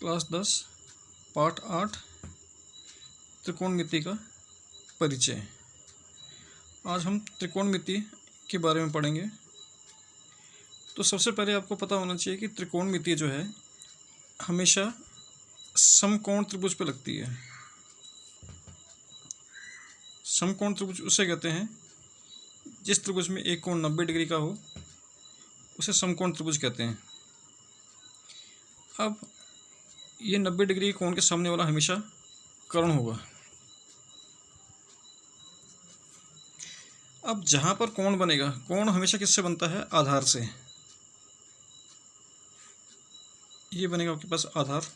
Class 10 पाठ 8 त्रिकोणमिति का परिचय। आज हम त्रिकोणमिति के बारे में पढ़ेंगे। तो सबसे पहले आपको पता होना चाहिए कि त्रिकोणमिति जो है हमेशा समकोण त्रिभुज पे लगती है। समकोण त्रिभुज उसे कहते हैं जिस त्रिभुज में एक कोण 90 डिग्री का हो, उसे समकोण त्रिभुज कहते हैं। अब ये 90 डिग्री कोण के सामने वाला हमेशा कर्ण होगा। अब जहाँ पर कोण बनेगा, कोण हमेशा किससे बनता है? आधार से। ये बनेगा आपके पास आधार,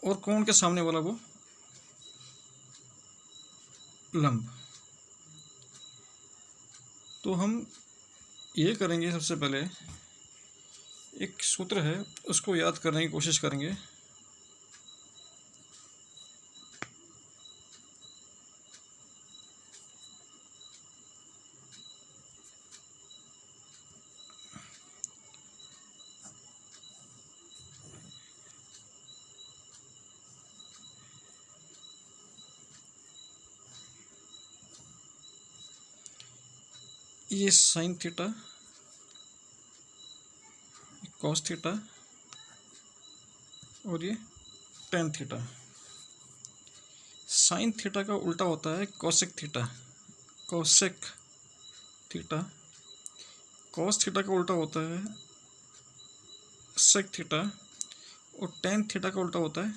और कोण के सामने वाला वो लंब। तो हम ये करेंगे, सबसे पहले एक सूत्र है उसको याद करने की कोशिश करेंगे। ये साइन थीटा, कॉस थीटा और ये टेन थीटा। साइन थीटा का उल्टा होता है cosec theta. Cosec theta. Cos theta का उल्टा होता है सेक थीटा, और टेन थीटा का उल्टा होता है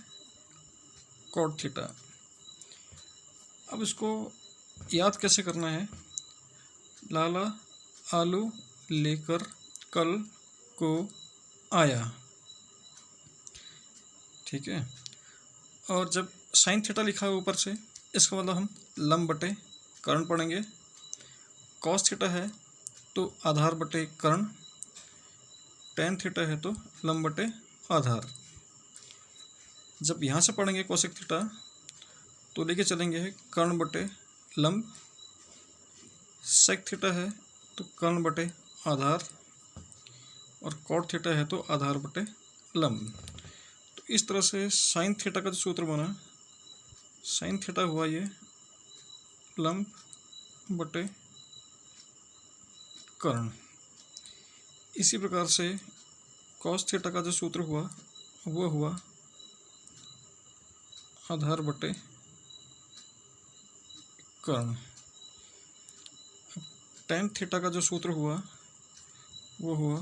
कॉट थीटा। अब इसको याद कैसे करना है? लाला आलू लेकर कल को आया, ठीक है। और जब साइन थीटा लिखा है ऊपर से, इसका मतलब हम लंब बटे कर्ण पढ़ेंगे। कॉस थीटा है तो आधार बटे कर्ण, टेन थीटा है तो लंब बटे आधार। जब यहाँ से पढ़ेंगे कोसेक थीटा तो लेके चलेंगे कर्ण बटे लंब। सेक थीटा है तो कर्ण बटे आधार, और कॉट थीटा है तो आधार बटे लंब। तो इस तरह से साइन थीटा का जो सूत्र बना, साइन थीटा हुआ ये लंब बटे कर्ण। इसी प्रकार से कॉस थीटा का जो सूत्र हुआ वो हुआ आधार बटे कर्ण। टेन थीटा का जो सूत्र हुआ वो हुआ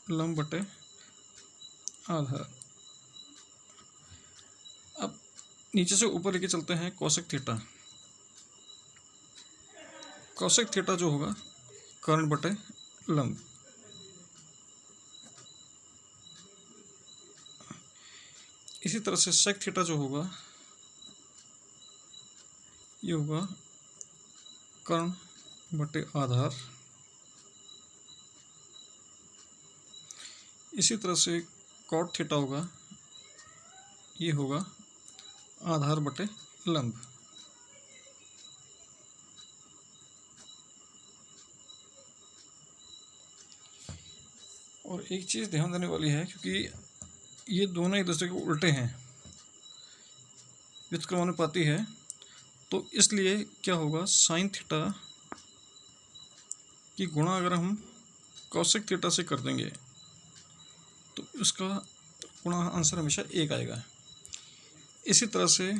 लंब बटे आधार। अब नीचे से ऊपर लेके चलते हैं कोसेक थीटा। कोसेक थीटा जो होगा कर्ण बटे लंब। इसी तरह से सेक थीटा जो होगा ये होगा कर्ण बटे आधार। इसी तरह से कॉट थीटा होगा, ये होगा आधार बटे लंब। और एक चीज़ ध्यान देने वाली है, क्योंकि ये दोनों एक दूसरे के उल्टे हैं, व्युत्क्रमानुपाती है, तो इसलिए क्या होगा, साइन थीटा की गुणा अगर हम कॉसेक थीटा से कर देंगे तो उसका गुणा आंसर हमेशा एक आएगा। इसी तरह से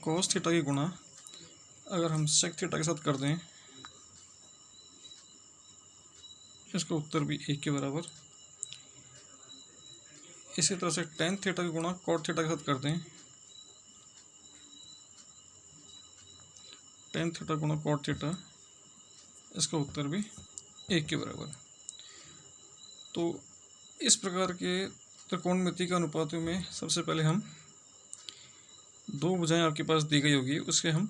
कॉस थीटा की गुणा अगर हम सेक थीटा के साथ कर दें, इसका उत्तर भी एक के बराबर। इसी तरह से टेन थीटा की गुणा कॉट थीटा के साथ कर दें, टेन थीटा गुणा कॉट थीटा, इसका उत्तर भी एक के बराबर। तो इस प्रकार के त्रिकोणमिति के अनुपातों में सबसे पहले हम दो भुजाएं आपके पास दी गई होगी, उसके हम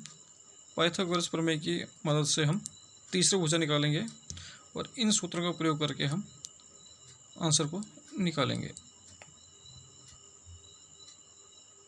पाइथागोरस प्रमेय की मदद से हम तीसरी भुजा निकालेंगे, और इन सूत्रों का प्रयोग करके हम आंसर को निकालेंगे।